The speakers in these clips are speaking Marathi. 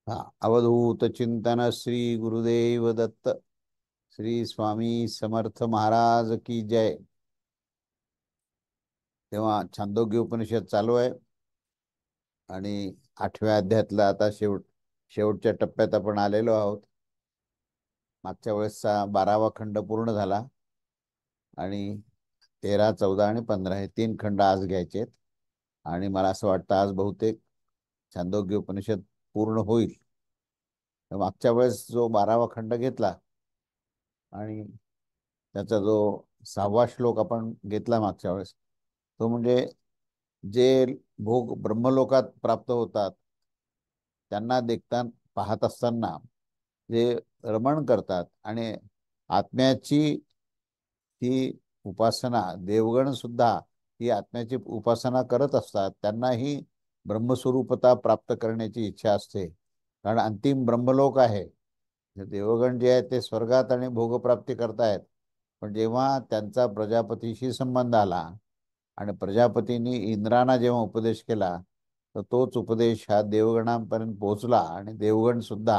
हा अवधूत चिंतन श्री गुरुदेव दत्त श्री स्वामी समर्थ महाराज की जय। तेव्हा छांदोग्य उपनिषद चालू आहे आणि 8व्या अध्यायातला आता शेवटच्या टप्प्यात आपण आलेलो आहोत. मागच्या वेळेसचा 12वा खंड पूर्ण झाला आणि 13, 14 आणि 15 हे 3 खंड आज घ्यायचे आहेत. आणि मला असं वाटतं आज बहुतेक छांदोग्य उपनिषद पूर्ण होईल. मागच्या वेळेस जो 12वा खंड घेतला आणि त्याचा जो 6वा श्लोक आपण घेतला मागच्या वेळेस, तो म्हणजे जे भोग ब्रह्मलोकात प्राप्त होतात त्यांना देखता पाहत असताना जे रमण करतात आणि आत्म्याची ही उपासना, देवगण सुद्धा ही आत्म्याची उपासना करत असतात, त्यांनाही ब्रह्मस्वरूपता प्राप्त करण्याची इच्छा असते. कारण अंतिम ब्रह्मलोक आहे. देवगण जे आहेत ते स्वर्गात आणि भोगप्राप्ती करतायत, पण जेव्हा त्यांचा प्रजापतीशी संबंध आला आणि प्रजापतींनी इंद्रांना जेव्हा उपदेश केला तर तोच उपदेश हा देवगणांपर्यंत पोहोचला आणि देवगण सुद्धा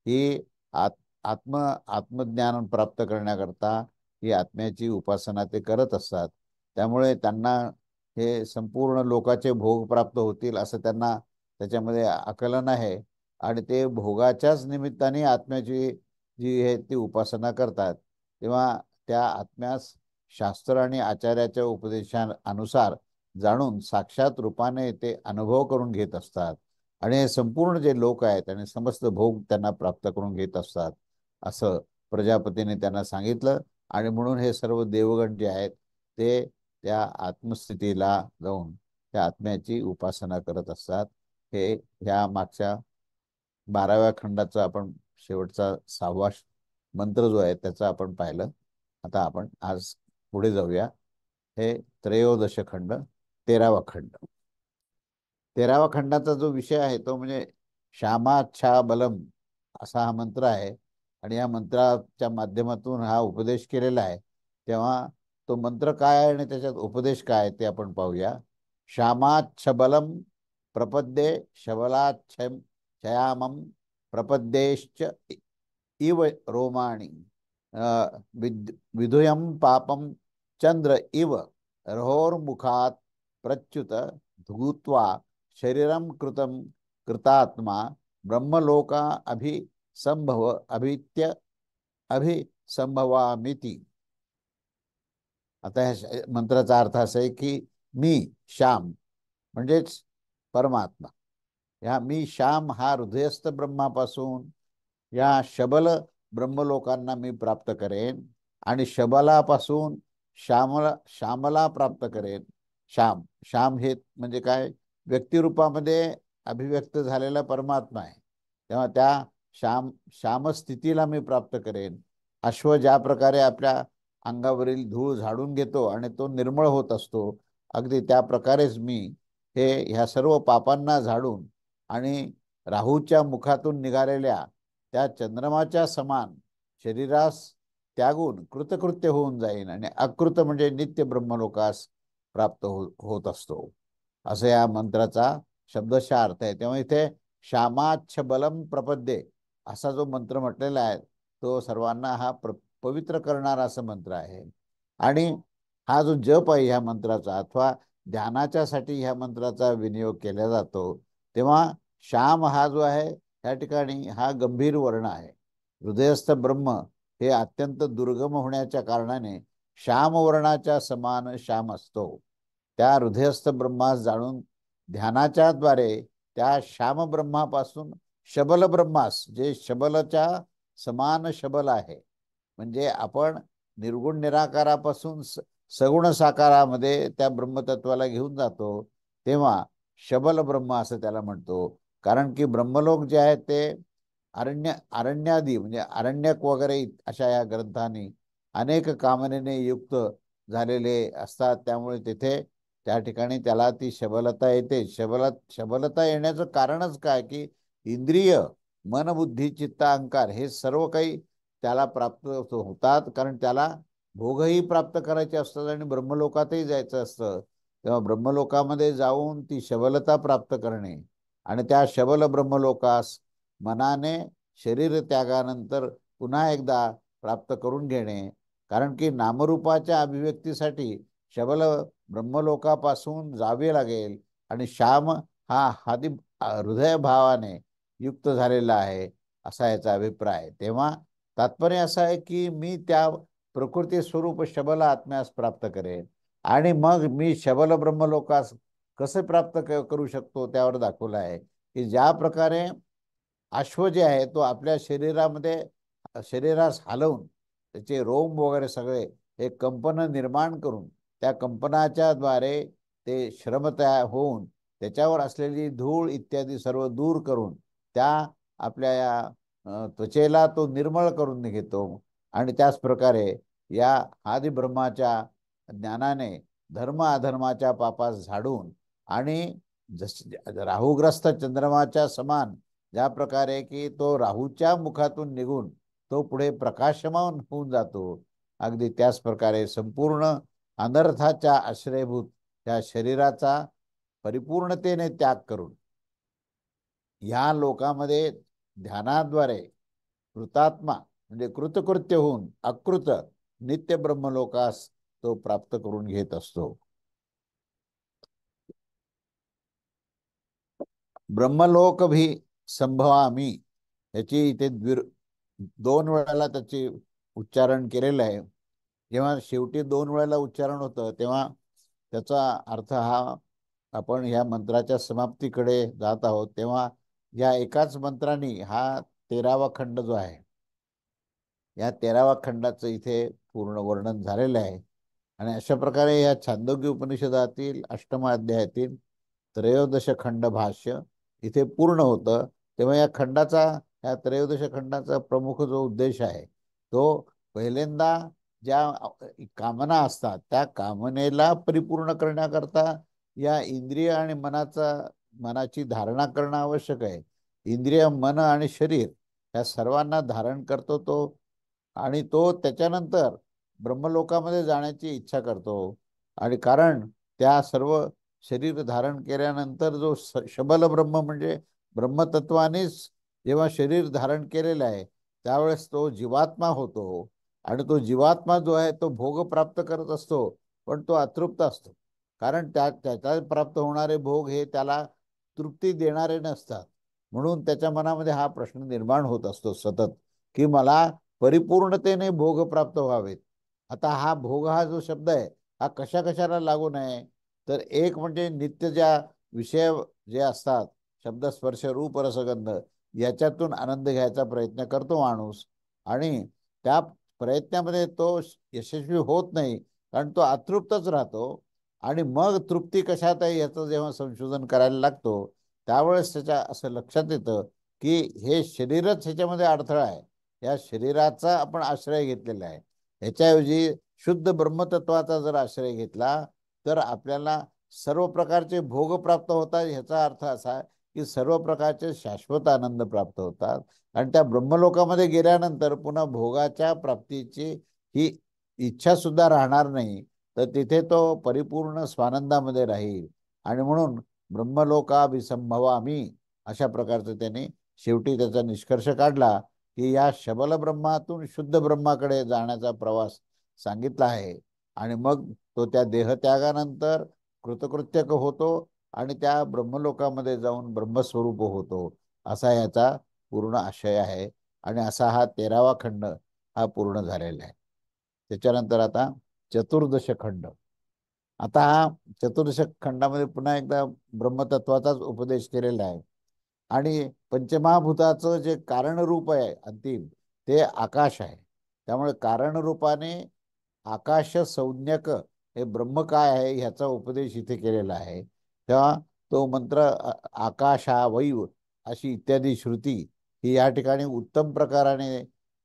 ही आत्मज्ञान प्राप्त करण्याकरता ही आत्म्याची उपासना ते करत असतात. त्यामुळे त्यांना हे संपूर्ण लोकाचे भोग प्राप्त होतील असं त्यांना त्याच्यामध्ये आकलन आहे आणि ते भोगाच्याच निमित्ताने आत्म्याची जी आहे ती उपासना करतात. तेव्हा त्या आत्म्यास शास्त्र आणि आचार्याच्या उपदेशानुसार जाणून साक्षात रूपाने ते अनुभव करून घेत असतात आणि हे संपूर्ण जे लोक आहेत आणि समस्त भोग त्यांना प्राप्त करून घेत असतात असं प्रजापतीने त्यांना सांगितलं. आणि म्हणून हे सर्व देवगण जे आहेत ते त्या आत्मस्थितीला जाऊन त्या आत्म्याची उपासना करत असतात. हे ह्या मागच्या 12व्या खंडाचा आपण शेवटचा 6वा मंत्र जो आहे त्याचा आपण पाहिलं. आता आपण आज पुढे जाऊया. हे त्रयोदश खंड, 13वा खंड. 13व्या खंडाचा जो विषय आहे तो म्हणजे श्यामाच्छा बलम असा हा मंत्र आहे आणि या मंत्राच्या माध्यमातून हा उपदेश केलेला आहे. तेव्हा तो मंत्र काय आहे आणि त्याच्यात उपदेश काय आहे ते आपण पाहूया. श्यामाच्छबलम प्रपद्ये शबलाच्छम छयामम प्रपद्येश्च इव रोमाणी विधुयम पापम चंद्र इव रहोर्मुखात प्रच्युत धूत्वा शरीरम कृतम कृतात्मा ब्रह्मलोका अभिसंभव अभित्य अभिसंभवामिति. आता ह्या मंत्राचा अर्थ असा आहे की मी श्याम म्हणजेच परमात्मा, ह्या मी श्याम हा हृदयस्थ ब्रह्मापासून या शबल ब्रह्मलोकांना मी प्राप्त करेन आणि शबलापासून श्यामला प्राप्त करेन. श्याम श्याम हे म्हणजे काय, व्यक्तिरूपामध्ये अभिव्यक्त झालेला परमात्मा आहे. तेव्हा त्या श्यामस्थितीला मी प्राप्त करेन. अश्व ज्या प्रकारे आपल्या अंगावरील धूळ झाडून घेतो आणि तो निर्मळ होत असतो, अगदी त्या प्रकारेच मी हे ह्या सर्व पापांना झाडून आणि राहूच्या मुखातून निघालेल्या त्या चंद्रमाच्या समान शरीरास त्यागून कृतकृत्य होऊन जाईन आणि अकृत म्हणजे नित्य ब्रह्मलोकास प्राप्त होत असतो, असं या मंत्राचा शब्दशः अर्थ आहे. तेव्हा इथे श्यामाच्छ बलम प्रपद्ये असा जो मंत्र म्हटलेला आहे तो सर्वांना हा पवित्र करणारा असं मंत्र आहे. आणि हा जो जप आहे ह्या मंत्राचा अथवा ध्यानाच्यासाठी ह्या मंत्राचा विनियोग केला जातो, तेव्हा श्याम हा जो आहे या ठिकाणी हा गंभीर वर्ण आहे. हृदयस्थ ब्रह्म हे अत्यंत दुर्गम होण्याच्या कारणाने श्याम वर्णाच्या समान श्याम असतो. त्या हृदयस्थ ब्रह्मास जाणून ध्यानाच्या द्वारे त्या श्याम ब्रह्मापासून शबल ब्रह्मास, जे शबलच्या समान शबल आहे, म्हणजे आपण निर्गुण निराकारापासून सगुण साकारामध्ये त्या ब्रह्मतत्वाला घेऊन जातो, तेव्हा शबल ब्रह्म असं त्याला म्हणतो. कारण की ब्रह्मलोक जे आहे ते अरण्यादी म्हणजे अरण्यक वगैरे अशा या ग्रंथांनी अनेक कामनेने युक्त झालेले असतात. त्यामुळे तिथे त्या ठिकाणी त्याला ती शबलता येते. शबलता येण्याचं कारणच काय की इंद्रिय मन बुद्धी चित्त अहंकार हे सर्व काही त्याला प्राप्त होतात, कारण त्याला भोगही प्राप्त करायचे असतात आणि ब्रह्मलोकातही जायचं असतं. तेव्हा ब्रह्मलोकामध्ये जाऊन ती शबलता प्राप्त करणे आणि त्या शबल ब्रह्मलोकास मनाने शरीर त्यागानंतर पुन्हा एकदा प्राप्त करून घेणे. कारण की नामरूपाच्या अभिव्यक्तीसाठी शबल ब्रह्मलोकापासून जावे लागेल आणि श्याम हा हृदय भावाने युक्त झालेला आहे, असा याचा अभिप्राय. तेव्हा तात्पर्य असं आहे की मी त्या प्रकृती स्वरूप शबल आत्म्यास प्राप्त करेन आणि मग मी शबल ब्रह्मलोकास कसे प्राप्त करू शकतो त्यावर दाखवलं आहे की ज्या प्रकारे अश्व जे आहे तो आपल्या शरीरास हलवून त्याचे रोम वगैरे सगळे हे कंपन निर्माण करून त्या कंपनाच्या द्वारे ते श्रम तयार होऊन त्याच्यावर असलेली धूळ इत्यादी सर्व दूर करून त्या आपल्या या त्वचेला तो निर्मळ करून घेतो. आणि त्याच प्रकारे या आदि ब्रह्माच्या ज्ञानाने धर्म अधर्माच्या पापास झाडून आणि राहुग्रस्त चंद्रमाच्या समान ज्या प्रकारे की तो राहूच्या मुखातून निघून तो पुढे प्रकाशमान होऊन जातो, अगदी त्याच प्रकारे संपूर्ण अनर्थाच्या आश्रयभूत त्या शरीराचा परिपूर्णतेने त्याग करून या लोकामध्ये ध्यानाद्वारे कृतात्मा म्हणजे कृतकृत्य होऊन अकृत नित्य ब्रह्मलोकास तो प्राप्त करून घेत असतो. ब्रह्मलोक भी संभवामी याची इथे दोन वेळाला त्याचे उच्चारण केलेलं आहे. जेव्हा शेवटी दोन वेळेला उच्चारण होतं तेव्हा त्याचा अर्थ हा आपण ह्या मंत्राच्या समाप्तीकडे जात आहोत तेव्हा या एकाच मंत्राने हा 13वा खंड जो आहे या 13वा खंडाचं इथे पूर्ण वर्णन झालेलं आहे. आणि अशा प्रकारे या छांदोग्य उपनिषदातील अष्टम अध्यायातील त्रयोदश खंड भाष्य इथे पूर्ण होतं. तेव्हा या त्रयोदश खंडाचा प्रमुख जो उद्देश आहे तो पहिल्यांदा ज्या कामना असतात त्या कामनेला परिपूर्ण करण्याकरता या इंद्रिय आणि मनाची धारणा करणं आवश्यक आहे. इंद्रिय, मन आणि शरीर या सर्वांना धारण करतो तो आणि तो त्याच्यानंतर ब्रह्मलोकामध्ये जाण्याची इच्छा करतो. आणि कारण त्या सर्व शरीर धारण केल्यानंतर जो शबल ब्रह्म म्हणजे ब्रह्मतत्वानेच जेव्हा शरीर धारण केलेलं आहे त्यावेळेस तो जीवात्मा होतो. आणि तो जीवात्मा जो आहे तो भोग प्राप्त करत असतो पण तो अतृप्त असतो. कारण त्याच्या प्राप्त होणारे भोग हे त्याला तृप्ती देणारे नसतात. म्हणून त्याच्या मनामध्ये हा प्रश्न निर्माण होत असतो सतत की मला परिपूर्णतेने भोग प्राप्त व्हावेत. आता हा भोग हा जो शब्द आहे हा कशा कशाला लागू नये तर एक म्हणजे नित्य ज्या विषय जे असतात शब्द स्पर्श रूप रसगंध याच्यातून आनंद घ्यायचा प्रयत्न करतो माणूस आणि त्या प्रयत्नामध्ये तो यशस्वी होत नाही कारण तो अतृप्तच राहतो. आणि मग तृप्ती कशात आहे याचं जेव्हा संशोधन करायला लागतो त्यावेळेस त्याच्या असं लक्षात येतं की हे शरीरच ह्याच्यामध्ये अडथळा आहे. या शरीराचा आपण आश्रय घेतलेला आहे. ह्याच्याऐवजी शुद्ध ब्रह्मतत्वाचा जर आश्रय घेतला तर आपल्याला सर्व प्रकारचे भोग प्राप्त होतात. ह्याचा अर्थ असा की सर्व प्रकारचे शाश्वत आनंद प्राप्त होतात. आणि त्या ब्रह्मलोकामध्ये गेल्यानंतर पुन्हा भोगाच्या प्राप्तीची ही इच्छा सुद्धा राहणार नाही. तर तिथे तो परिपूर्ण स्वानंदामध्ये राहील. आणि म्हणून ब्रह्मलोकाभिसंभवामी अशा प्रकारचं त्याने शेवटी त्याचा निष्कर्ष काढला की या शबल ब्रह्मातून शुद्ध ब्रह्माकडे जाण्याचा प्रवास सांगितला आहे. आणि मग तो त्या देहत्यागानंतर कृतकृत्य होतो आणि त्या ब्रह्मलोकामध्ये जाऊन ब्रह्मस्वरूप होतो असा याचा पूर्ण आशय आहे. आणि असा हा 13वा खंड हा पूर्ण झालेला आहे. त्याच्यानंतर आता चतुर्दश खंड. आता हा चतुर्दश खंडामध्ये पुन्हा एकदा ब्रह्मतत्वाचाच उपदेश केलेला आहे. आणि पंचमहाभूताचं जे कारणरूप आहे अंतिम ते आकाश आहे. त्यामुळे कारणरूपाने आकाश संज्ञक हे ब्रह्म काय आहे ह्याचा उपदेश इथे केलेला आहे. तेव्हा तो मंत्र आकाशा वैव अशी इत्यादी श्रुती ही या ठिकाणी उत्तम प्रकाराने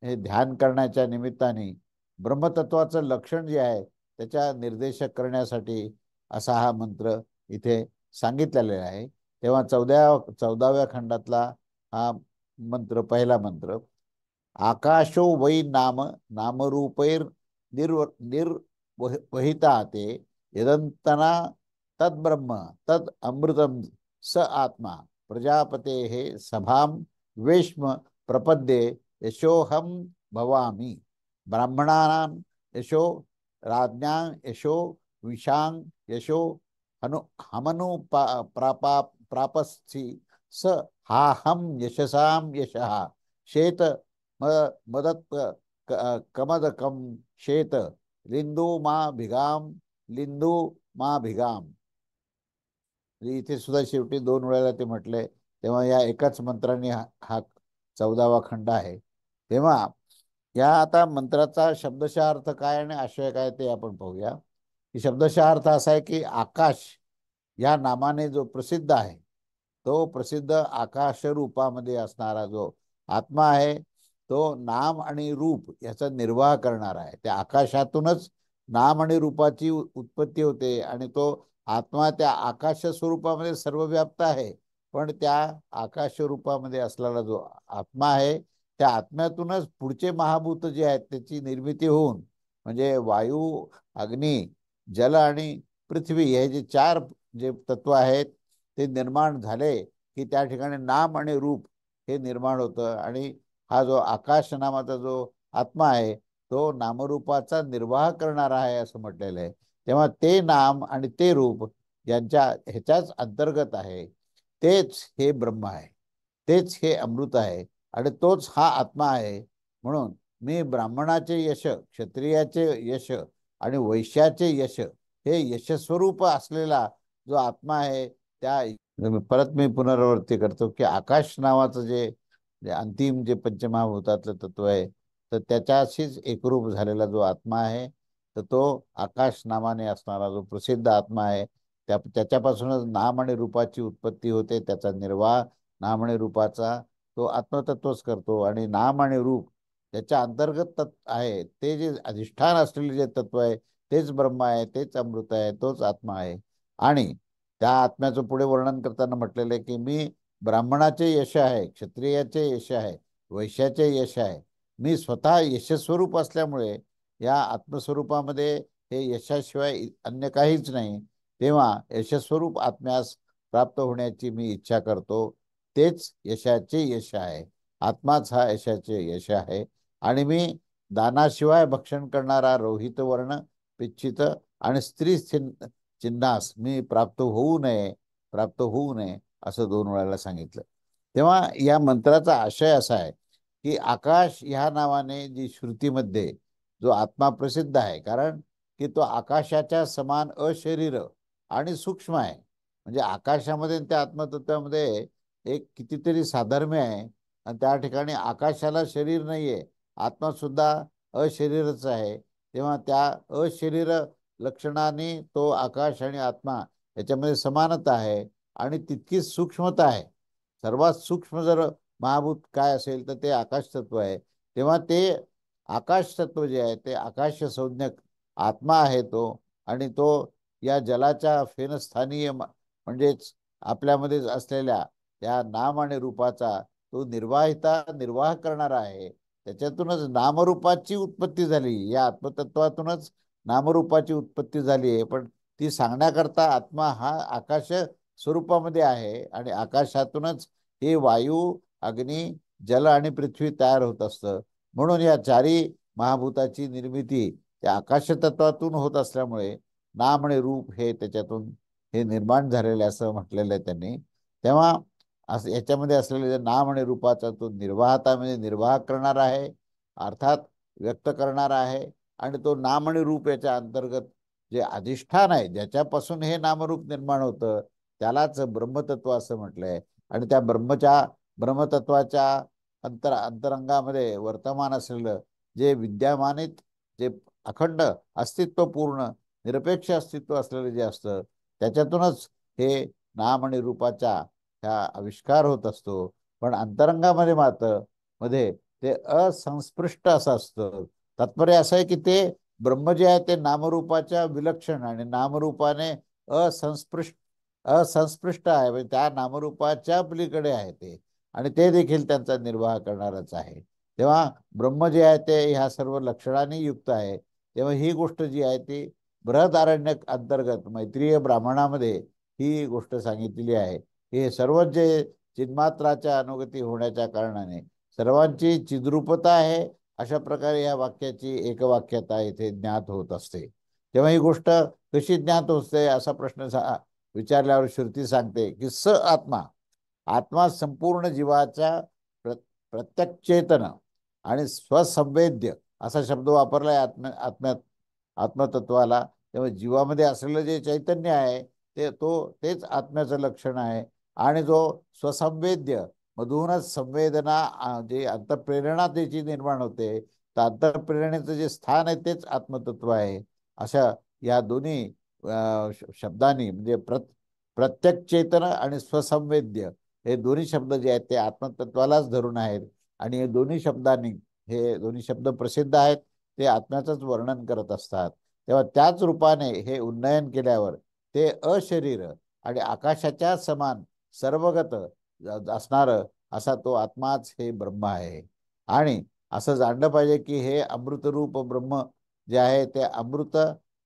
हे ध्यान करण्याच्या निमित्ताने ब्रह्मतत्वाचं लक्षण जे आहे त्याच्या निर्देशक करण्यासाठी असा हा मंत्र इथे सांगितलेला आहे. तेव्हा 14व्या खंडातला हा मंत्र पहिला मंत्र आकाशो वै नामरूपैर निर्वहिता ते यदंतना तद्ब्रह्म तद अमृतम स आत्मा प्रजापते सभाम वेश्म प्रपद्ये यशोहम भवामी ब्राह्मणानां यशो राज्ञां यशो विशां यशो हनु हमनु प्रापस्सी स हाहम यशसां यशः शेत मदत कमदकम शेत लिंदू मा भिगाम लिंदू मा भिगाम. इथे सुद्धा शेवटी दोन वेळेला ते म्हटले. तेव्हा या एकाच मंत्राने हा 14वा खंड आहे. तेव्हा या आता मंत्राचा शब्दशः अर्थ काय आणि आशय काय ते आपण पाहूया. की शब्दशः अर्थ असा आहे की आकाश या नामाने जो प्रसिद्ध आहे, तो प्रसिद्ध आकाश रूपामध्ये असणारा जो आत्मा आहे, तो नाम आणि रूप याचा निर्वाह करणारा आहे. त्या आकाशातूनच नाम आणि रूपाची उत्पत्ती होते आणि तो आत्मा त्या आकाश स्वरूपामध्ये सर्वव्याप्त आहे. पण त्या आकाश रूपामध्ये असलेला जो आत्मा आहे, त्या आत्म्यातूनच पुढचे महाभूत जे आहेत त्याची निर्मिती होऊन, म्हणजे वायू, अग्नी, जल आणि पृथ्वी हे जे चार जे तत्व आहेत ते निर्माण झाले की त्या ठिकाणी नाम आणि रूप हे निर्माण होतं. आणि हा जो आकाश नामाचा जो आत्मा आहे तो नामरूपाचा निर्वाह करणारा आहे असं म्हटलेलं आहे. तेव्हा ते नाम आणि ते रूप यांच्या ह्याच्याच अंतर्गत आहे. तेच हे ब्रह्म आहे, तेच हे अमृत आहे आणि तोच हा आत्मा आहे. म्हणून मी ब्राह्मणाचे यश, क्षत्रियाचे यश आणि वैश्याचे यश हे यशस्वरूप असलेला जो आत्मा आहे, त्या परत मी पुनरावृत्ती करतो की आकाश नावाचं जे अंतिम जे पंचमहाभूतातलं तत्व आहे, तर त्याच्याशीच एकरूप झालेला जो आत्मा आहे, तर तो आकाश नामाने असणारा जो प्रसिद्ध आत्मा आहे, त्याच्यापासूनच नाम आणि रूपाची उत्पत्ती होते. त्याचा निर्वाह नाम आणि रूपाचा तो आत्मतत्वच करतो. आणि नाम आणि रूप त्याच्या अंतर्गत तत्व आहे, ते जे अधिष्ठान असलेले जे तत्व आहे तेच ब्रह्म आहे, तेच अमृत आहे, तोच आत्मा आहे. आणि त्या आत्म्याचं पुढे वर्णन करताना म्हटलेलं आहे की मी ब्राह्मणाचे यश आहे, क्षत्रियाचे यश आहे, वैश्याचे यश आहे. मी स्वतः यशस्वरूप असल्यामुळे या आत्मस्वरूपामध्ये हे यशाशिवाय अन्य काहीच नाही. तेव्हा यशस्वरूप आत्म्यास प्राप्त होण्याची मी इच्छा करतो. तेच यशाचे यश आहे, आत्माच हा यशाचे यश आहे. आणि मी दानाशिवाय भक्षण करणारा रोहित वर्ण, पिच्छित आणि स्त्री चिन्हास मी प्राप्त होऊ नये असं दोन वेळाला सांगितलं. तेव्हा या मंत्राचा आशय असा आहे की आकाश ह्या नावाने जी श्रुतीमध्ये जो आत्मा प्रसिद्ध आहे, कारण की तो आकाशाच्या समान अशरीर आणि सूक्ष्म आहे. म्हणजे आकाशामध्ये त्या आत्मतत्वामध्ये एक कितीतरी साधर्म्य आहे. आणि त्या ठिकाणी आकाशाला शरीर नाहीये, आत्मा सुद्धा अशरीरच आहे. तेव्हा त्या अशरीर लक्षणाने तो आकाश आणि आत्मा याच्यामध्ये समानता आहे आणि तितकीच सूक्ष्मता आहे. सर्वात सूक्ष्म जर महाभूत काय असेल तर ते आकाश तत्व आहे. तेव्हा ते आकाश तत्व जे आहे ते आकाश संज्ञक आत्मा आहे तो. आणि तो या जलाच्या फेनस्थानीय म्हणजेच आपल्यामध्ये असलेल्या त्या नाम आणि रूपाचा तो निर्वाह करणारा आहे. त्याच्यातूनच नामरूपाची उत्पत्ती झाली, या आत्मतत्वातूनच नामरूपाची उत्पत्ती झाली आहे. पण ती सांगण्याकरता आत्मा हा आकाश स्वरूपामध्ये आहे आणि आकाशातूनच हे वायू, अग्नी, जल आणि पृथ्वी तयार होत असतं. म्हणून या चारी महाभूताची निर्मिती त्या आकाश तत्वातून होत असल्यामुळे नाम आणि रूप हे त्याच्यातून हे निर्माण झालेले असं म्हटलेलं आहे त्यांनी. तेव्हा असं याच्यामध्ये असलेले जे नाम आणि रूपाचा तो निर्वाहता म्हणजे निर्वाह करणारा आहे, अर्थात व्यक्त करणारा आहे. आणि तो नाम आणि रूप याच्या अंतर्गत जे अधिष्ठान आहे, ज्याच्यापासून हे नामरूप निर्माण होतं, त्यालाच ब्रह्मतत्व असं म्हटलंय. आणि त्या ब्रह्मतत्वाच्या अंतरंगामध्ये वर्तमान असलेलं जे विद्यमानित, जे अखंड अस्तित्व, पूर्ण निरपेक्ष अस्तित्व असलेलं जे असतं, त्याच्यातूनच हे नाम आणि रूपाचा ह्या आविष्कार होत असतो. पण अंतरंगामध्ये मात्र मध्ये ते असंस्पृष्ट असं असतं. तात्पर्य असं आहे की ते ब्रह्म जे आहे ते नामरूपाच्या विलक्षण आणि नामरूपाने असंस्पृष्ट असंस्पृष्ट आहे. म्हणजे त्या नामरूपाच्या पलीकडे आहे ते, आणि ते देखील त्यांचा निर्वाह करणारच आहे. तेव्हा ब्रह्म जे आहे ते ह्या सर्व लक्षणांनी युक्त आहे. तेव्हा ही गोष्ट जी आहे ती बृहदारण्यक अंतर्गत मैत्रीय ब्राह्मणामध्ये ही गोष्ट सांगितलेली आहे. हे सर्व जे चिन्मात्राच्या अनुगती होण्याच्या कारणाने सर्वांची चिद्रूपता आहे, अशा प्रकारे या वाक्याची एकवाक्यता इथे ज्ञात होत असते. तेव्हा ही गोष्ट कशी ज्ञात होते असा प्रश्न विचारल्यावर श्रुती सांगते की स आत्मा, आत्मा संपूर्ण जीवाच्या प्र प्रत्यक्ष चेतन आणि स्वसंवेद्य असा शब्द वापरलाय आत्म्यात आत्मतत्वाला. तेव्हा जीवामध्ये असलेलं जे चैतन्य आहे तेच आत्म्याचं लक्षण आहे. आणि जो स्वसंवेद्य मधूनच संवेदना जे अंतःप्रेरणा त्याची निर्माण होते, तर अंतःप्रेरणेचं जे स्थान आहे तेच आत्मतत्व आहे. अशा या दोन्ही शब्दांनी म्हणजे प्रत्यक्ष चेतन आणि स्वसंवेद्य हे दोन्ही शब्द जे आहेत ते आत्मतत्वालाच धरून आहेत. आणि हे दोन्ही शब्दांनी, हे दोन्ही शब्द प्रसिद्ध आहेत, ते आत्म्याचंच वर्णन करत असतात. तेव्हा त्याच रूपाने हे उन्नयन केल्यावर ते अशरीर आणि आकाशाच्या समान सर्वगत असणार असा तो आत्माच हे ब्रह्म आहे. आणि असं जाणलं पाहिजे की हे अमृतरूप ब्रह्म जे आहे ते अमृत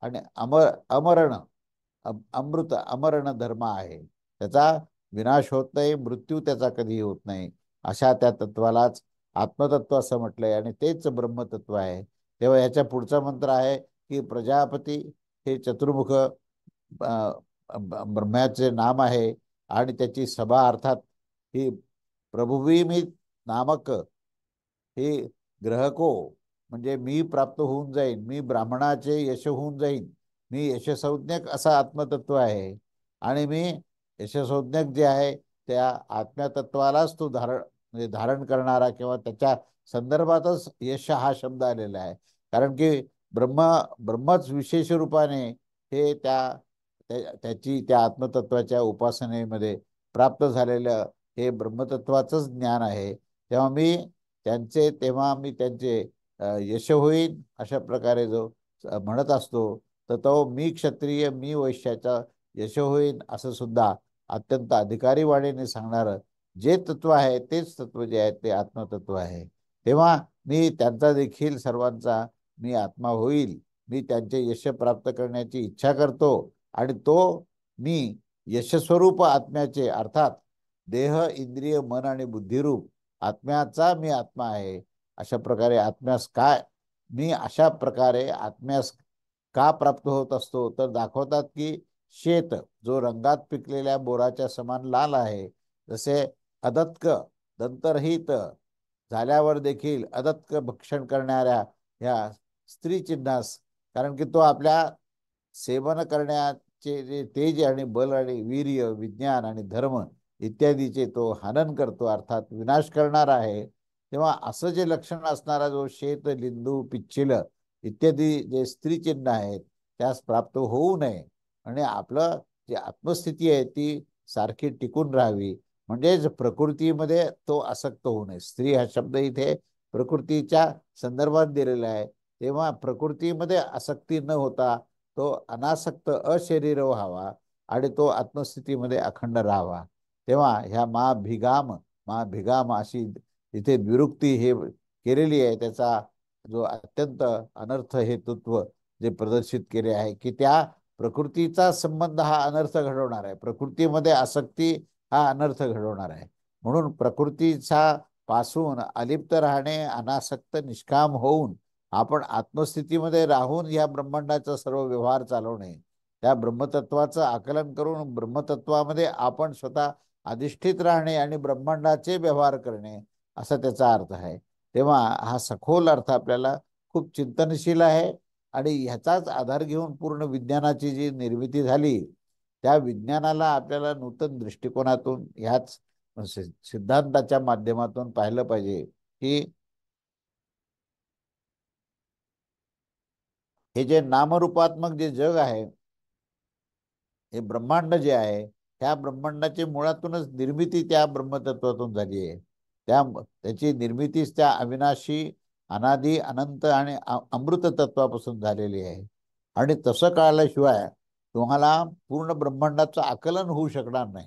आणि अमरण अमृत अमरण धर्म आहे. त्याचा विनाश होत नाही, मृत्यू त्याचा कधीही होत नाही. अशा त्या तत्वालाच आत्मतत्व असं म्हटलंय आणि तेच ब्रह्मतत्व आहे. तेव्हा याच्या पुढचा मंत्र आहे की प्रजापती हे चतुर्मुख ब्रह्माचे नाम आहे. आणि त्याची सभा अर्थात ही प्रभुवी नामक हे ग्रहको, म्हणजे मी प्राप्त होऊन जाईन, मी ब्राह्मणाचे यश होऊन जाईन, मी यशसंज्ञक असा आत्मतत्व आहे. आणि मी यशसंज्ञक जे आहे त्या आत्मतत्वालाच तो म्हणजे धारण करणारा किंवा त्याच्या संदर्भातच यश हा शब्द आलेला आहे. कारण की ब्रह्मच विशेष रूपाने हे त्याची त्या आत्मतत्वाच्या उपासनेमध्ये प्राप्त झालेलं हे ब्रह्मतत्वाचंच ज्ञान आहे. तेव्हा मी त्यांचे यश होईल अशा प्रकारे जो म्हणत असतो, तर तो मी क्षत्रिय मी वैश्याचा यश होईल असं सुद्धा अत्यंत अधिकारी वाणीने सांगणारं जे तत्व आहे तेच तत्व जे आहे ते आत्मतत्व आहे. तेव्हा मी त्यांचा देखील सर्वांचा मी आत्मा होईल, मी त्यांचे यश प्राप्त करण्याची इच्छा करतो. आणि तो मी यशस्वरूप आत्म्याचे अर्थात देह इंद्रिय मन आणि बुद्धिरूप आत्म्याचा मी आत्मा आहे. अशा प्रकारे आत्म्यास काय मी अशा प्रकारे आत्म्यास का प्राप्त होत असतो, तर दाखवतात की शेत जो रंगात पिकलेल्या बोराच्या समान लाल आहे, जसे अदत्क दंतरहित झाल्यावर देखील अदत्क भक्षण करणाऱ्या ह्या स्त्री चिन्हास, कारण की तो आपल्या सेवन करण्याचे जे तेज आणि बल आणि वीर्य विज्ञान आणि धर्म इत्यादीचे तो हनन करतो, अर्थात विनाश करणार आहे. तेव्हा असं जे लक्षण असणारा जो शेत लिंदू पिच्छिल इत्यादी जे स्त्री चिन्ह आहेत त्यास प्राप्त होऊ नये आणि आपलं जी आत्मस्थिती आहे ती सारखी टिकून राहावी, म्हणजेच प्रकृतीमध्ये तो आसक्त होऊ नये. स्त्री हा शब्द इथे प्रकृतीच्या संदर्भात दिलेला आहे. तेव्हा प्रकृतीमध्ये आसक्ती न होता तो अनासक्त अशरीर व्हावा आणि तो आत्मस्थितीमध्ये अखंड राहावा. तेव्हा ह्या मा भिगाम अशी इथे द्विरुक्ती हे केलेली आहे. त्याचा जो अत्यंत अनर्थ हेतुत्व जे प्रदर्शित केले आहे की त्या प्रकृतीचा संबंध हा अनर्थ घडवणार आहे, प्रकृतीमध्ये आसक्ती हा अनर्थ घडवणार आहे. म्हणून प्रकृतीचा पासून अलिप्त राहणे, अनासक्त निष्काम होऊन आपण आत्मस्थितीमध्ये राहून या ब्रह्मांडाचा सर्व व्यवहार चालवणे, त्या ब्रह्मतत्वाचं आकलन करून ब्रह्मतत्वामध्ये आपण स्वतः अधिष्ठित राहणे आणि ब्रह्मांडाचे व्यवहार करणे असा त्याचा अर्थ आहे. तेव्हा हा सखोल अर्थ आपल्याला खूप चिंतनशील आहे. आणि ह्याचाच आधार घेऊन पूर्ण विज्ञानाची जी निर्मिती झाली, त्या विज्ञानाला आपल्याला नूतन दृष्टिकोनातून ह्याच सिद्धांताच्या माध्यमातून पाहिलं पाहिजे की हे जे नामरूपात्मक जे जग आहे, हे ब्रह्मांड जे आहे, त्या ब्रह्मांडाची मुळातूनच निर्मिती त्या ब्रह्मतत्वातून झाली आहे. त्याची निर्मितीच त्या अविनाशी अनादी अनंत आणि अमृत तत्वापासून झालेली आहे. आणि तसं कळल्याशिवाय तुम्हाला पूर्ण ब्रह्मांडाचं आकलन होऊ शकणार नाही.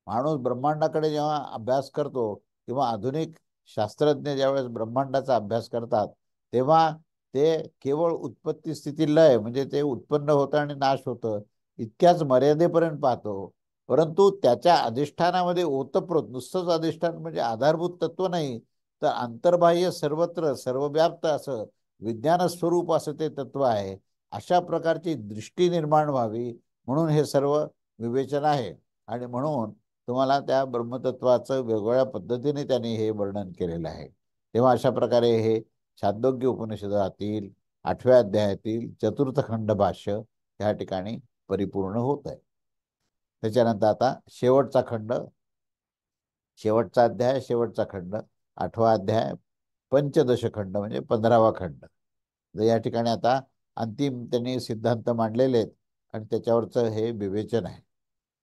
माणूस ब्रह्मांडाकडे जेव्हा अभ्यास करतो किंवा आधुनिक शास्त्रज्ञ ज्यावेळेस ब्रह्मांडाचा अभ्यास करतात, तेव्हा ते केवळ उत्पत्ती स्थिती लय म्हणजे ते उत्पन्न होतं आणि नाश होतं इतक्याच मर्यादेपर्यंत पाहतो. परंतु त्याच्या अधिष्ठानामध्ये ओतप्रोत नुसतंच अधिष्ठान म्हणजे आधारभूत तत्व नाही, तर अंतर्बाह्य सर्वत्र सर्वव्याप्त असं विज्ञान स्वरूप असं ते तत्व आहे. अशा प्रकारची दृष्टी निर्माण व्हावी म्हणून हे सर्व विवेचन आहे. आणि म्हणून तुम्हाला त्या ब्रह्मतत्वाचं वेगवेगळ्या पद्धतीने त्यांनी हे वर्णन केलेलं आहे. तेव्हा अशा प्रकारे हे छांदोग्य उपनिषदातील 8व्या अध्यायातील चतुर्थ खंड भाष्य या ठिकाणी परिपूर्ण होत आहे. त्याच्यानंतर आता शेवटचा अध्याय, शेवटचा खंड, 8वा अध्याय, पंचदश खंड म्हणजे 15वा खंड. या ठिकाणी आता अंतिम त्यांनी सिद्धांत मांडलेले आहेत आणि त्याच्यावरचं हे विवेचन आहे.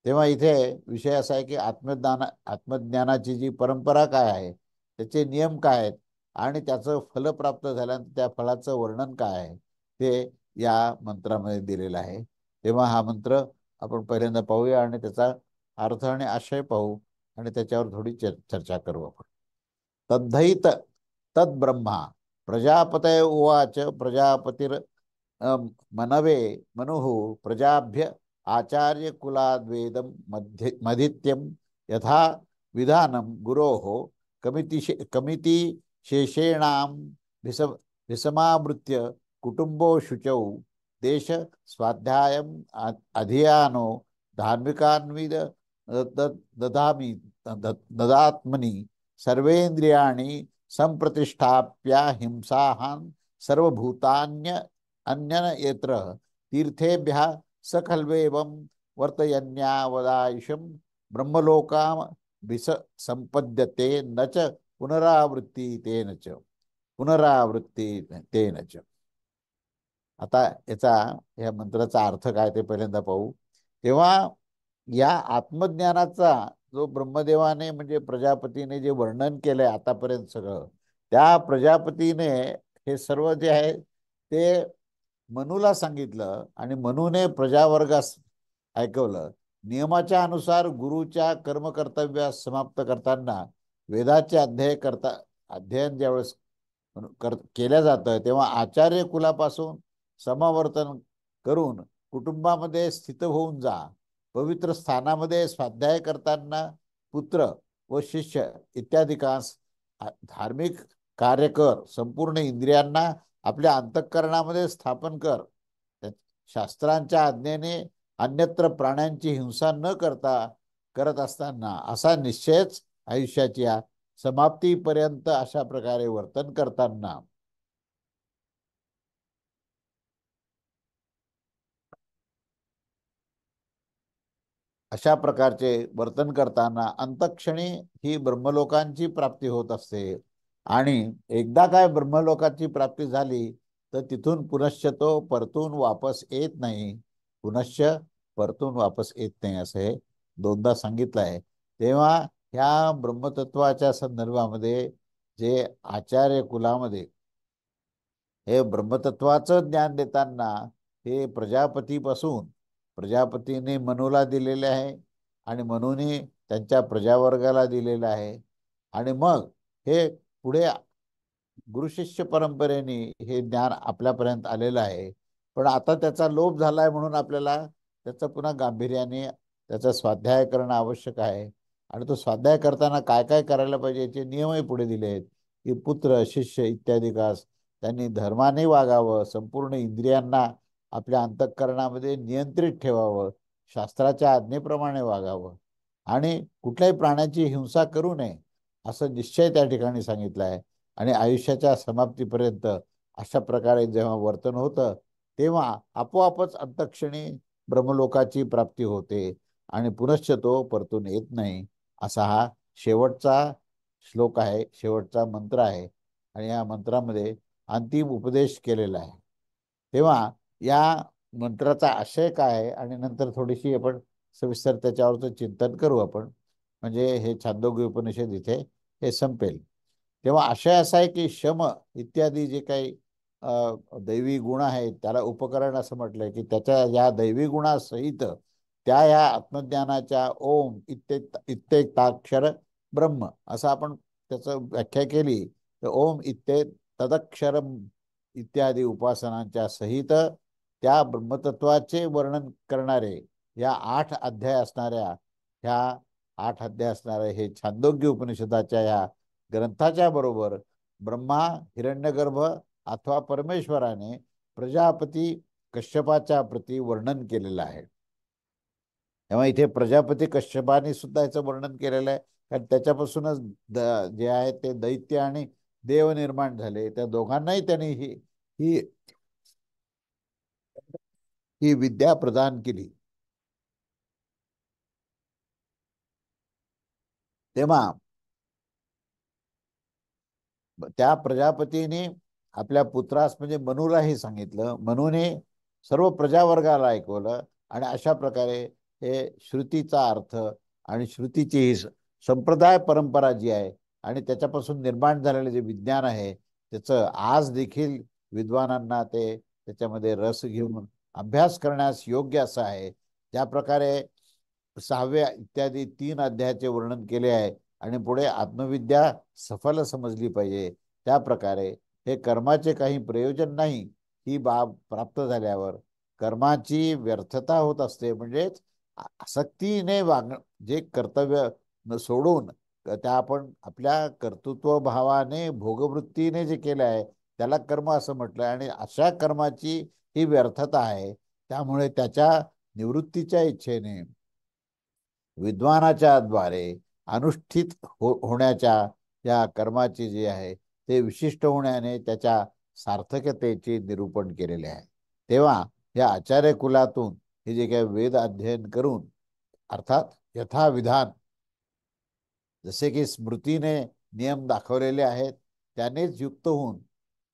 तेव्हा इथे विषय असा आहे की आत्मज्ञानाची जी परंपरा काय आहे, त्याचे नियम काय आहेत आणि त्याचं फल प्राप्त झाल्यानंतर त्या फळाचं वर्णन काय आहे ते या मंत्रामध्ये दिलेलं आहे. तेव्हा हा मंत्र आपण पहिल्यांदा पाहूया आणि त्याचा अर्थ आणि आशय पाहू आणि त्याच्यावर थोडी चर्चा करू आपण. तद्धैत तद्ब्रह्मा प्रजापतय उवाच प्रजापतिर मनवे मनुः प्रजाभ्य आचार्य कुलाद्वेदं मधित्यं यथा विधानं गुरोः कमिति शेषेणां विस विसमावृत्य कुटुंबो शुचौ देश स्वाध्यायम् अधियानो धार्मिकान्विद ददामि ददात्मनि सर्वेन्द्रियाणि संप्रतिष्ठाप्य हिंसाहान् सर्वभूतान्य अन्यन यत्र तीर्थेभ्यः स खल्वेवं वर्तयन्यावदायुषं ब्रह्मलोकाम विस संपद्यते न च पुनरावृत्ती तेन च. आता या मंत्राचा अर्थ काय ते पहिल्यांदा पाहू. तेव्हा या आत्मज्ञानाचा जो ब्रह्मदेवाने म्हणजे प्रजापतीने जे वर्णन केलंय आतापर्यंत सगळं, त्या प्रजापतीने हे सर्व जे आहे ते मनूला सांगितलं आणि मनूने प्रजावर्गास ऐकवलं. नियमाच्या अनुसार गुरुच्या कर्मकर्तव्यास समाप्त करताना वेदाचे अध्ययन ज्यावेळेस केल्या जातं तेव्हा आचार्य कुलापासून समावर्तन करून कुटुंबामध्ये स्थित होऊन जा. पवित्र स्थानामध्ये स्वाध्याय करताना पुत्र व शिष्य इत्यादिकांस धार्मिक कार्य कर. संपूर्ण इंद्रियांना आपल्या अंतःकरणामध्ये स्थापन कर. शास्त्रांच्या आज्ञेने अन्यत्र प्राण्यांची हिंसा न करत असताना असा निश्चयच आयुष्याच्या समाप्तीपर्यंत अशा प्रकारे वर्तन करताना अशा प्रकारचे वर्तन करताना अंतक्षणी ही ब्रह्मलोकांची प्राप्ती होत असते. आणि एकदा काय ब्रह्मलोकाची प्राप्ती झाली तर तिथून पुनश्च तो परतून वापस येत नाही. पुनश्च परतून वापस येत नाही असं हे दोनदा सांगितलं आहे. तेव्हा ह्या ब्रह्मतत्वाच्या संदर्भामध्ये जे आचार्य कुलामध्ये हे ब्रह्मतत्वाचं ज्ञान देताना हे प्रजापतीने मनूला दिलेले आहे आणि मनूने त्यांच्या प्रजावर्गाला दिलेलं आहे. आणि मग हे पुढे गुरुशिष्य परंपरेने हे ज्ञान आपल्यापर्यंत आलेलं आहे. पण आता त्याचा लोप झालाय म्हणून आपल्याला त्याचं पुन्हा गांभीर्याने त्याचा स्वाध्याय करणं आवश्यक आहे. आणि तो स्वाध्याय करताना काय काय करायला पाहिजे याचे नियमही पुढे दिले आहेत की पुत्र शिष्य इत्यादिकास त्यांनी धर्माने वागावं, संपूर्ण इंद्रियांना आपल्या अंतःकरणामध्ये नियंत्रित ठेवावं, शास्त्राच्या आज्ञेप्रमाणे वागावं आणि कुठल्याही प्राण्याची हिंसा करू नये असं निश्चय त्या ठिकाणी सांगितलं आहे. आणि आयुष्याच्या समाप्तीपर्यंत अशा प्रकारे जेव्हा वर्तन होतं तेव्हा आपोआपच अंतक्षणी ब्रह्मलोकाची प्राप्ती होते आणि पुनश्च तो परतून येत नाही. असा हा शेवटचा श्लोक आहे, शेवटचा मंत्र आहे आणि या मंत्रामध्ये अंतिम उपदेश केलेला आहे. तेव्हा या मंत्राचा आशय काय आहे आणि नंतर थोडीशी आपण सविस्तर त्याच्यावरचं चिंतन करू आपण, म्हणजे हे छांदोग्य उपनिषद इथे हे संपेल. तेव्हा आशय असा आहे की शम इत्यादी जे काही दैवी गुण आहेत त्याला उपकरण असं म्हटलंय की त्याच्या या दैवी गुणासहित त्या या आत्मज्ञानाच्या ओम इत्तेक्ताक्षर ब्रह्म असं आपण त्याचं व्याख्या केली तर ओम तदक्षरम इत्यादी उपासनांच्या सहित त्या ब्रह्मतत्वाचे वर्णन करणारे या 8 अध्याय असणाऱ्या ह्या 8 अध्याय असणाऱ्या हे छांदोग्य उपनिषदाच्या ह्या ग्रंथाच्या बरोबर ब्रह्मा, हिरण्यगर्भ अथवा परमेश्वराने प्रजापती कश्यपाच्या प्रती वर्णन केलेलं आहे. तेव्हा इथे प्रजापती कश्यपाने सुद्धा याचं वर्णन केलेलं आहे, कारण त्याच्यापासूनच जे आहे ते दैत्य आणि देव निर्माण झाले. त्या दोघांनाही त्यांनी ही ही विद्या प्रदान केली. तेव्हा त्या प्रजापतीने आपल्या पुत्रास म्हणजे मनूला हे सांगितलं. मनूने सर्व प्रजावर्गाला ऐकवलं आणि अशा प्रकारे हे श्रुतीचा अर्थ आणि श्रुतीची ही संप्रदाय परंपरा जी आहे आणि त्याच्यापासून निर्माण झालेलं जे विज्ञान आहे त्याचं आज देखील विद्वानांना ते त्याच्यामध्ये रस घेऊन अभ्यास करण्यास योग्य असं आहे. ज्या प्रकारे 6व्या इत्यादी 3 अध्यायाचे वर्णन केले आहे आणि पुढे आत्मविद्या सफल समजली पाहिजे, त्या प्रकारे हे कर्माचे काही प्रयोजन नाही. ही बाब प्राप्त झाल्यावर कर्माची व्यर्थता होत असते. म्हणजेच आसक्तीने जे कर्तव्य सोडून त्या आपण आपल्या कर्तृत्व भावाने भोगवृत्तीने जे केलं आहे त्याला कर्म असं म्हटलं आणि अशा कर्माची ही व्यर्थता आहे. त्यामुळे त्याच्या निवृत्तीच्या इच्छेने विद्वानाच्या द्वारे अनुष्ठित होण्याच्या या कर्माचे जे आहे ते विशिष्ट होण्याने त्याच्या सार्थकतेचे निरूपण केलेले आहे. तेव्हा या आचार्य कुलातून हे जे काही वेद अध्ययन करून अर्थात यथाविधान जसे की स्मृतीने नियम दाखवलेले आहेत त्यानेच युक्त होऊन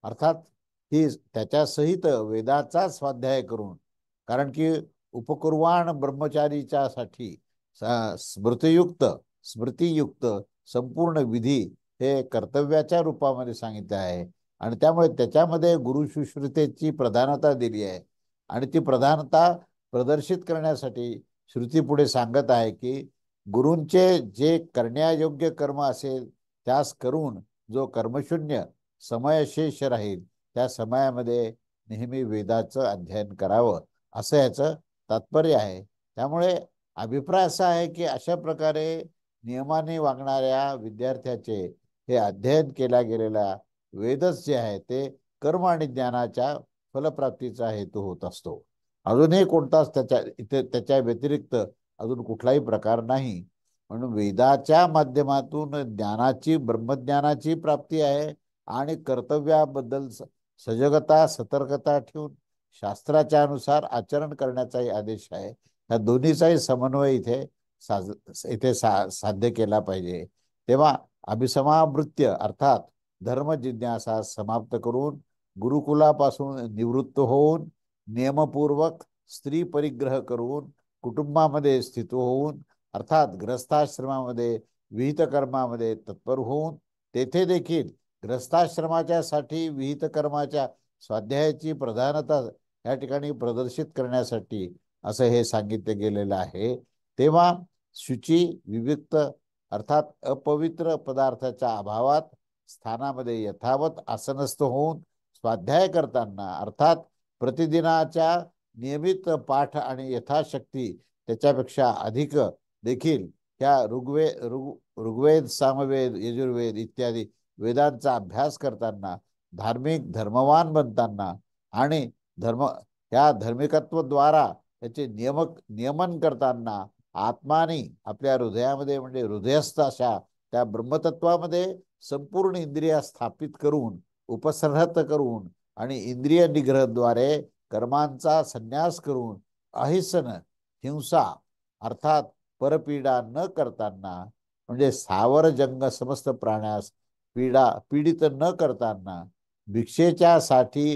अर्थात ही त्याच्या सहित वेदाचा स्वाध्याय करून, कारण की उपकुर्वाण ब्रह्मचारीच्या साठी स्मृतियुक्त संपूर्ण विधी हे कर्तव्याच्या रूपामध्ये सांगितले आहे आणि त्यामुळे त्याच्यामध्ये गुरुशुश्रुतेची प्रधानता दिली आहे आणि ती प्रधानता प्रदर्शित करण्यासाठी श्रुती पुढे सांगत आहे की गुरूंचे जे करण्यायोग्य कर्म असेल त्यास करून जो कर्मशून्य समय शेष राहील त्या समयामध्ये नेहमी वेदाचं अध्ययन करावं असं याचं तात्पर्य आहे. त्यामुळे अभिप्राय असा आहे की अशा प्रकारे नियमाने वागणाऱ्या विद्यार्थ्याचे हे अध्ययन केला गेलेला वेदच जे आहे ते कर्म आणि ज्ञानाच्या फलप्राप्तीचा हेतू होत असतो. अजूनही कोणताच त्याच्या व्यतिरिक्त अजून कुठलाही प्रकार नाही. म्हणून वेदाच्या माध्यमातून ज्ञानाची ब्रह्मज्ञानाची प्राप्ती आहे आणि कर्तव्याबद्दल सजगता सतर्कता ठेवून शास्त्राच्या अनुसार आचरण करण्याचाही आदेश आहे. या दोन्हीचाही समन्वय इथे साध्य केला पाहिजे. तेव्हा अभिसमावृत्य अर्थात धर्म जिज्ञासा समाप्त करून गुरुकुलापासून निवृत्त होऊन नियमपूर्वक स्त्री परिग्रह करून कुटुंबामध्ये स्थित होऊन अर्थात ग्रस्थाश्रमामध्ये विहित कर्मामध्ये तत्पर होऊन तेथे देखील ग्रस्थाश्रमाच्या साठी विहित कर्माच्या स्वाध्यायाची प्रधानता या ठिकाणी प्रदर्शित करण्यासाठी असं हे सांगितलं गेलेलं आहे. तेव्हा शुची विविक्त अर्थात अपवित्र पदार्थाच्या अभावात स्थानामध्ये यथावत आसनस्थ होऊन स्वाध्याय करताना अर्थात प्रतिदिनाच्या नियमित पाठ आणि यथाशक्ती त्याच्यापेक्षा अधिक देखील त्या ऋग्वेद सामवेद यजुर्वेद इत्यादी वेदांचा अभ्यास करताना धार्मिक धर्मवान बनताना आणि या धार्मिकत्वाद्वारा त्याचे नियमन करताना आत्माने आपल्या हृदयामध्ये म्हणजे हृदयस्थ अशा त्या ब्रह्मतत्वामध्ये संपूर्ण इंद्रिया स्थापित करून उपसंहत करून आणि इंद्रिय निग्रहद्वारे कर्मांचा संन्यास करून अहिंसन हिंसा अर्थात परपीडा न करताना म्हणजे सावर जंग समस्त प्राण्यास पीडित न करताना भिक्षेच्या साठी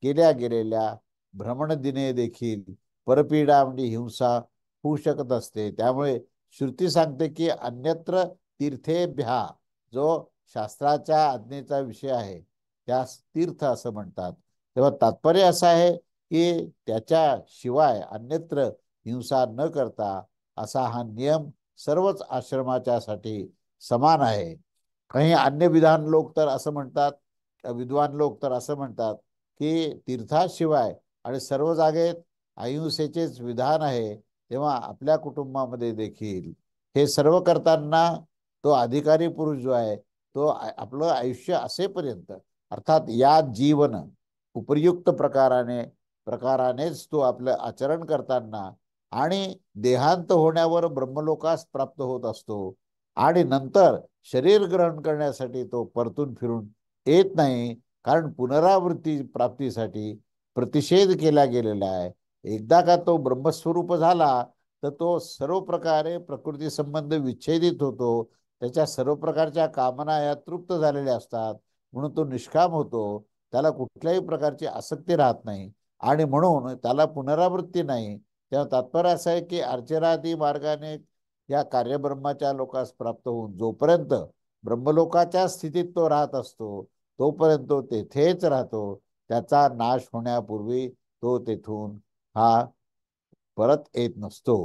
केल्या गेलेल्या भ्रमणदिने देखील परपीडा म्हणजे हिंसा होऊ शकत असते. त्यामुळे श्रुती सांगते की अन्यत्र तीर्थेभ्या जो शास्त्राच्या आज्ञेचा विषय आहे त्यास तीर्थ असं म्हणतात. तेव्हा तात्पर्य असं आहे की त्याच्या शिवाय अन्यत्र हिंसा न करता असा हा नियम सर्वच आश्रमाच्या साठी समान आहे. काही अन्य विद्वान लोक तर असं म्हणतात की तीर्थाशिवाय आणि सर्व जागेत अहिंसेचेच विधान आहे. तेव्हा आपल्या कुटुंबामध्ये देखील हे सर्व करताना तो अधिकारी पुरुष जो आहे तो आपलं आयुष्य असेपर्यंत, अर्थात या जीवन उपयुक्त प्रकारानेच तो आपलं आचरण करताना आणि देहांत होण्यावर ब्रह्मलोकास प्राप्त होत असतो आणि नंतर शरीर ग्रहण करण्यासाठी तो परतून फिरून येत नाही, कारण पुनरावृत्ती प्राप्तीसाठी प्रतिषेध केला गेलेला आहे. एकदा का तो ब्रह्मस्वरूप झाला तर तो सर्व प्रकारे प्रकृती संबंध विच्छेदित होतो, त्याच्या सर्व प्रकारच्या कामना या तृप्त झालेल्या असतात, म्हणून तो निष्काम होतो, त्याला कुठल्याही प्रकारची आसक्ती राहत नाही आणि म्हणून त्याला पुनरावृत्ती नाही. तेव्हा तात्पर्य असं आहे की अर्चनादी मार्गाने या कार्यब्रह्माच्या लोकास प्राप्त होऊन जोपर्यंत ब्रह्मलोकाच्या स्थितीत तो राहत असतो तोपर्यंत तो तेथेच राहतो. त्याचा नाश होण्यापूर्वी तो तेथून हा परत येत नसतो.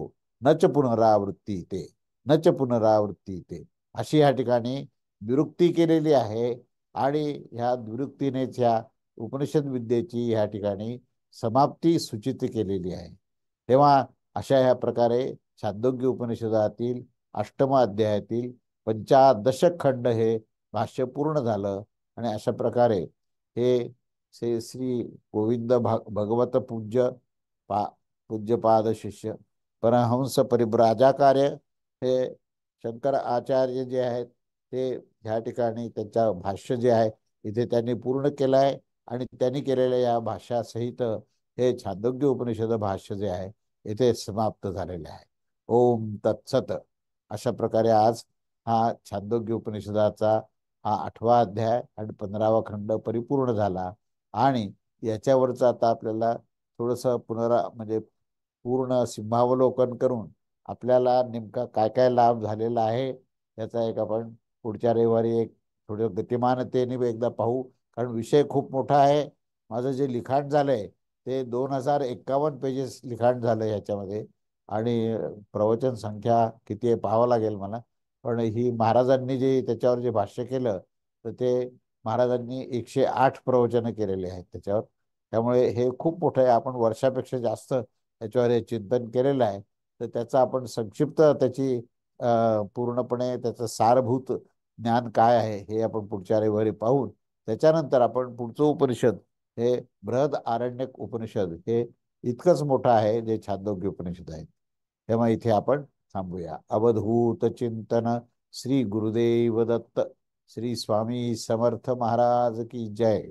नच पुनरावृत्ती ते, नच पुनरावृत्ती ते, अशी या ठिकाणी विरुक्ती केलेली आहे आणि ह्या विरुक्तीनेच ह्या उपनिषद विद्येची या ठिकाणी समाप्ती सूचित केलेली आहे. तेव्हा अशा ह्या प्रकारे छांदोग्य उपनिषदातील अष्टम अध्यायातील 15 खंड हे भाष्य पूर्ण झालं आणि अशा प्रकारे हे श्री गोविंद भगवत पूज्यपाद शिष्य परमहंस परिब्राजाकार्य हे शंकर आचार्य जे आहेत ते ह्या ठिकाणी त्यांच्या भाष्य जे आहे इथे त्यांनी पूर्ण केलं आहे आणि त्यांनी केलेल्या या भाष्यासहित हे छांदोग्य उपनिषद भाष्य जे आहे इथे समाप्त झालेले आहे. ओम तत्सत. अशा प्रकारे आज हा छांदोग्य उपनिषदाचा हा 8वा अध्याय आणि 15वा खंड परिपूर्ण झाला आणि याच्यावरच आता आपल्याला थोडस म्हणजे पूर्ण सिंहावलोकन करून आपल्याला नेमका काय काय लाभ झालेला आहे याचा एक आपण पुढच्या रविवारी एक थोडं गतिमानतेने एकदा पाहू, कारण विषय खूप मोठा आहे. माझं जे लिखाण झालंय ते 2051 पेजेस लिखाण झालं ह्याच्यामध्ये आणि प्रवचन संख्या किती आहे पाहावं लागेल मला, पण ही महाराजांनी जे त्याच्यावर जे भाष्य केलं तर ते महाराजांनी 108 प्रवचन केलेले आहेत त्याच्यावर. त्यामुळे हे खूप मोठं आहे. आपण वर्षापेक्षा जास्त त्याच्यावर हे चिंतन केलेलं आहे. तर त्याचा आपण संक्षिप्त त्याची पूर्णपणे त्याचं सारभूत ज्ञान काय आहे हे आपण पुढच्या रविवारी पाहून त्याच्यानंतर आपण पुढचं उपनिषद हे बृहद आरण्यक उपनिषद हे इतकंच मोठं आहे जे छांदोग्य उपनिषद आहे. तेव्हा इथे आपण थांबूया. अवधूत चिंतन. श्री गुरुदेव दत्त. श्री स्वामी समर्थ महाराज की जय.